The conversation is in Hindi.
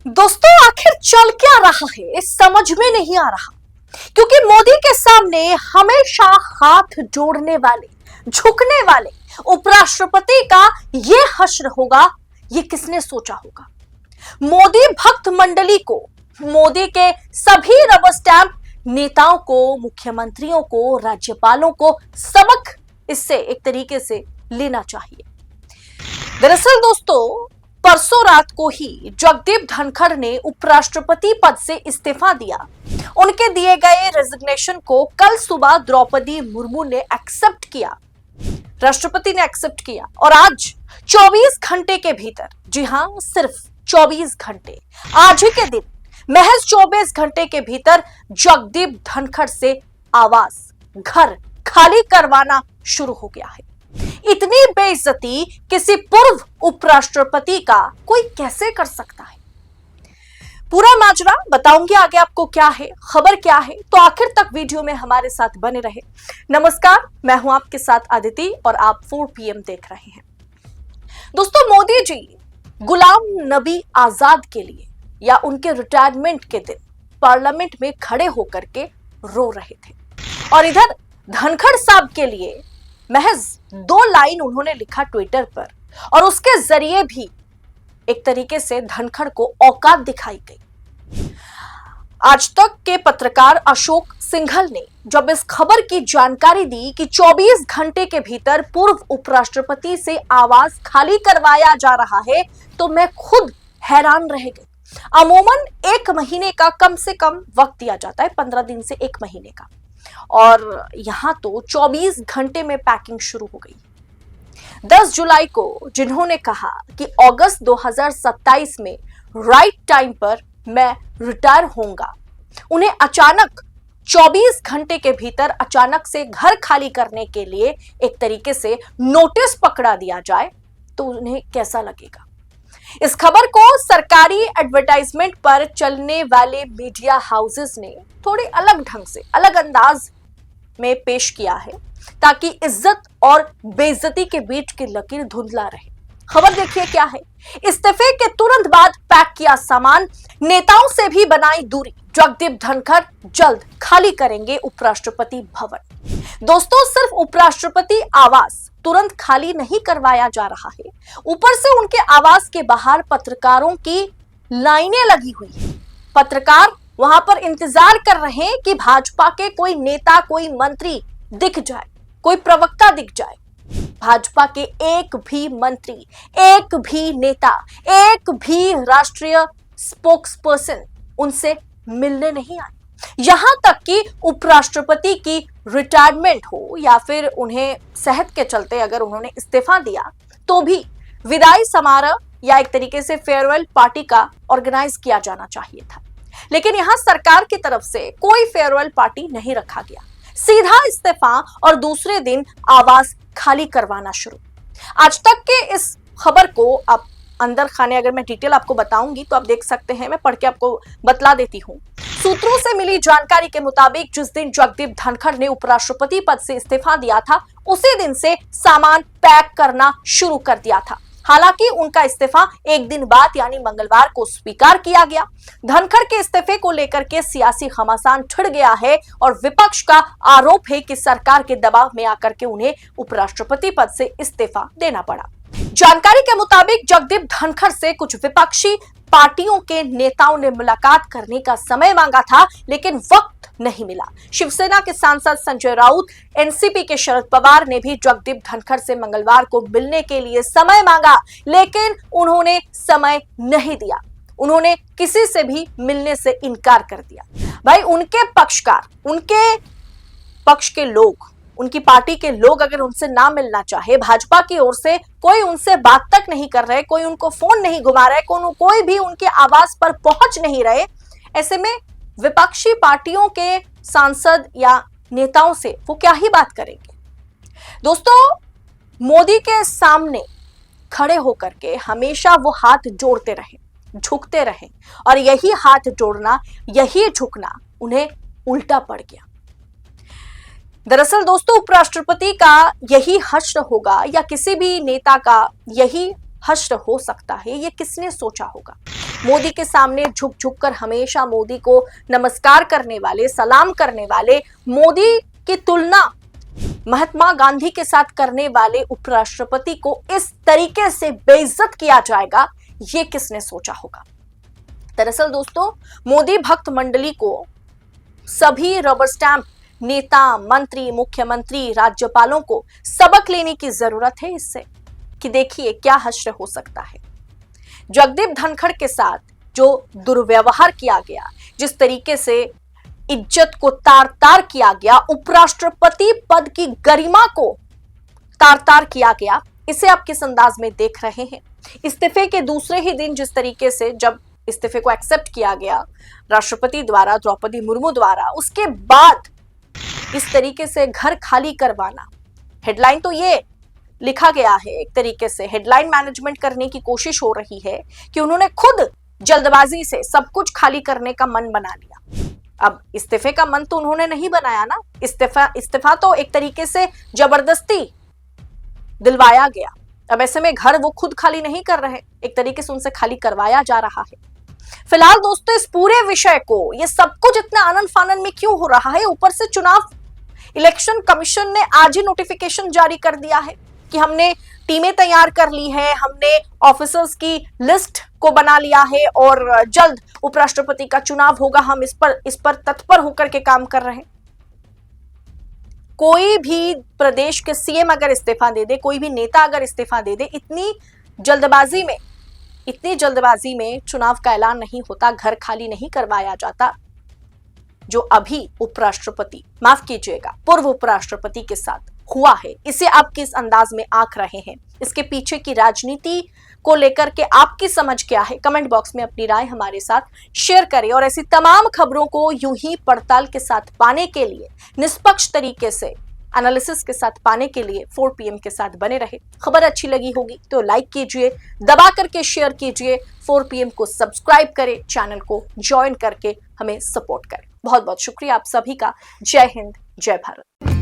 दोस्तों, आखिर चल क्या रहा है समझ में नहीं आ रहा, क्योंकि मोदी के सामने हमेशा हाथ जोड़ने वाले, झुकने वाले उपराष्ट्रपति का ये हश्र होगा, ये किसने सोचा होगा। मोदी भक्त मंडली को, मोदी के सभी रबर स्टैंप नेताओं को, मुख्यमंत्रियों को, राज्यपालों को सबक इससे एक तरीके से लेना चाहिए। दरअसल दोस्तों, परसों रात को ही जगदीप धनखड़ ने उपराष्ट्रपति पद से इस्तीफा दिया। उनके दिए गए रेजिग्नेशन को कल सुबह द्रौपदी मुर्मू ने एक्सेप्ट किया, राष्ट्रपति ने एक्सेप्ट किया और आज 24 घंटे के भीतर, जी हां सिर्फ 24 घंटे, आज ही के दिन महज 24 घंटे के भीतर जगदीप धनखड़ से आवास, घर खाली करवाना शुरू हो गया है। इतनी बेइज्जती किसी पूर्व उपराष्ट्रपति का कोई कैसे कर सकता है? पूरा माजरा बताऊंगी आगे आपको क्या है, खबर क्या है, तो आखिर तक वीडियो में हमारे साथ बने रहे। नमस्कार, मैं हूं आपके साथ अदिति और आप 4 PM देख रहे हैं। दोस्तों, मोदी जी गुलाम नबी आजाद के लिए या उनके रिटायरमेंट के दिन पार्लियामेंट में खड़े होकर के रो रहे थे और इधर धनखड़ साहब के लिए महज 2 लाइन उन्होंने लिखा ट्विटर पर और उसके जरिए भी एक तरीके से धनखड़ को औकात दिखाई गई। आज तक के पत्रकार अशोक सिंघल ने जब इस खबर की जानकारी दी कि 24 घंटे के भीतर पूर्व उपराष्ट्रपति से आवास खाली करवाया जा रहा है, तो मैं खुद हैरान रह गई। अमूमन 1 महीने का कम से कम वक्त दिया जाता है, 15 दिन से 1 महीने का, और यहां तो 24 घंटे में पैकिंग शुरू हो गई। 10 जुलाई को जिन्होंने कहा कि अगस्त 2027 में राइट टाइम पर मैं रिटायर होऊंगा, उन्हें अचानक 24 घंटे के भीतर अचानक से घर खाली करने के लिए एक तरीके से नोटिस पकड़ा दिया जाए तो उन्हें कैसा लगेगा। इस खबर को सरकारी एडवर्टाइजमेंट पर चलने वाले मीडिया हाउसेस ने थोड़ी अलग ढंग से, अलग अंदाज में पेश किया है ताकि इज्जत और बेइज्जती के बीच की लकीर धुंधला रहे। खबर देखिए क्या है। इस्तीफे के तुरंत बाद पैक किया सामान, नेताओं से भी बनाई दूरी, जगदीप धनखड़ जल्द खाली करेंगे उपराष्ट्रपति भवन। दोस्तों, सिर्फ उपराष्ट्रपति आवास तुरंत खाली नहीं करवाया जा रहा है, ऊपर से उनके आवास के बाहर पत्रकारों की लाइनें लगी हुई है। पत्रकार वहां पर इंतजार कर रहे हैं कि भाजपा के कोई नेता, कोई मंत्री दिख जाए, कोई प्रवक्ता दिख जाए। भाजपा के एक भी मंत्री, एक भी नेता, एक भी राष्ट्रीय स्पोक्सपर्सन उनसे मिलने नहीं आए। यहां तक कि उपराष्ट्रपति की रिटायरमेंट हो या फिर उन्हें सेहत के चलते अगर उन्होंने इस्तीफा दिया तो भी विदाई समारोह या एक तरीके से फेयरवेल पार्टी का ऑर्गेनाइज किया जाना चाहिए था, लेकिन यहां सरकार की तरफ से कोई फेयरवेल पार्टी नहीं रखा गया, सीधा इस्तीफा और दूसरे दिन आवास खाली करवाना शुरू। आज तक के इस खबर को आप अंदर खाने अगर मैं डिटेल आपको बताऊंगी तो आप देख सकते हैं, मैं पढ़ के आपको बतला देती हूं। सूत्रों से मिली जानकारी के मुताबिक जिस दिन जगदीप धनखड़ ने उपराष्ट्रपति पद से इस्तीफा दिया था, उसी दिन से सामान पैक करना शुरू कर दिया था। हालांकि उनका इस्तीफा एक दिन बाद यानी मंगलवार को स्वीकार किया गया। धनखड़ के इस्तीफे को लेकर के सियासी घमासान छिड़ गया है और विपक्ष का आरोप है कि सरकार के दबाव में आकर के उन्हें उपराष्ट्रपति पद से इस्तीफा देना पड़ा। जानकारी के मुताबिक जगदीप धनखड़ से कुछ विपक्षी पार्टियों के नेताओं ने मुलाकात करने का समय मांगा था, लेकिन वक्त नहीं मिला। शिवसेना के सांसद संजय राउत, एनसीपी के शरद पवार ने भी जगदीप धनखड़ से मंगलवार को मिलने के लिए समय मांगा, लेकिन उन्होंने समय नहीं दिया। उन्होंने किसी से भी मिलने से इनकार कर दिया। भाई, उनके पक्षकार, उनके पक्ष के लोग, उनकी पार्टी के लोग अगर उनसे ना मिलना चाहे, भाजपा की ओर से कोई उनसे बात तक नहीं कर रहे, कोई उनको फोन नहीं घुमा रहे, कोई भी उनके आवास पर पहुंच नहीं रहे, ऐसे में विपक्षी पार्टियों के सांसद या नेताओं से वो क्या ही बात करेंगे। दोस्तों, मोदी के सामने खड़े होकर के हमेशा वो हाथ जोड़ते रहे, झुकते रहे, और यही हाथ जोड़ना, यही झुकना उन्हें उल्टा पड़ गया। दरअसल दोस्तों, उपराष्ट्रपति का यही हश्र होगा या किसी भी नेता का यही हश्र हो सकता है, ये किसने सोचा होगा। मोदी के सामने झुक झुक कर हमेशा मोदी को नमस्कार करने वाले, सलाम करने वाले, मोदी की तुलना महात्मा गांधी के साथ करने वाले उपराष्ट्रपति को इस तरीके से बेइज्जत किया जाएगा, ये किसने सोचा होगा। दरअसल दोस्तों, मोदी भक्त मंडली को सभी रबर स्टैंप नेता, मंत्री, मुख्यमंत्री, राज्यपालों को सबक लेने की जरूरत है इससे कि देखिए क्या हश्र हो सकता है। जगदीप धनखड़ के साथ जो दुर्व्यवहार किया गया, जिस तरीके से इज्जत को तार तार किया गया, उपराष्ट्रपति पद की गरिमा को तार तार किया गया, इसे आप किस अंदाज में देख रहे हैं। इस्तीफे के दूसरे ही दिन जिस तरीके से जब इस्तीफे को एक्सेप्ट किया गया राष्ट्रपति द्वारा, द्रौपदी मुर्मू द्वारा, उसके बाद इस तरीके से घर खाली करवाना, हेडलाइन तो ये लिखा गया है, एक तरीके से हेडलाइन मैनेजमेंट करने की कोशिश हो रही है कि उन्होंने खुद जल्दबाजी से सब कुछ खाली करने का मन बना लिया। अब इस्तीफे का मन तो उन्होंने नहीं बनाया ना, इस्तीफा तो एक तरीके से जबरदस्ती दिलवाया गया। अब ऐसे में घर वो खुद खाली नहीं कर रहे, एक तरीके से उनसे खाली करवाया जा रहा है। फिलहाल दोस्तों, इस पूरे विषय को, ये सब कुछ इतना आनन फानन में क्यों हो रहा है, ऊपर से चुनाव इलेक्शन कमीशन ने आज ही नोटिफिकेशन जारी कर दिया है कि हमने टीमें तैयार कर ली है, हमने ऑफिसर्स की लिस्ट को बना लिया है और जल्द उपराष्ट्रपति का चुनाव होगा, हम इस पर तत्पर होकर के काम कर रहे हैं। कोई भी प्रदेश के सीएम अगर इस्तीफा दे दे, कोई भी नेता अगर इस्तीफा दे दे, इतनी जल्दबाजी में चुनाव का ऐलान नहीं होता, घर खाली नहीं करवाया जाता। जो अभी उपराष्ट्रपति, माफ कीजिएगा, पूर्व उपराष्ट्रपति के साथ हुआ है, इसे आप किस अंदाज में आंक रहे हैं, इसके पीछे की राजनीति को लेकर के आपकी समझ क्या है, कमेंट बॉक्स में अपनी राय हमारे साथ शेयर करें। और ऐसी तमाम खबरों को यूं ही पड़ताल के साथ पाने के लिए, निष्पक्ष तरीके से एनालिसिस के साथ पाने के लिए 4 PM के साथ बने रहे। खबर अच्छी लगी होगी तो लाइक कीजिए, दबा करके शेयर कीजिए, 4 PM को सब्सक्राइब करें, चैनल को ज्वाइन करके हमें सपोर्ट करें। बहुत बहुत शुक्रिया आप सभी का। जय हिंद, जय भारत।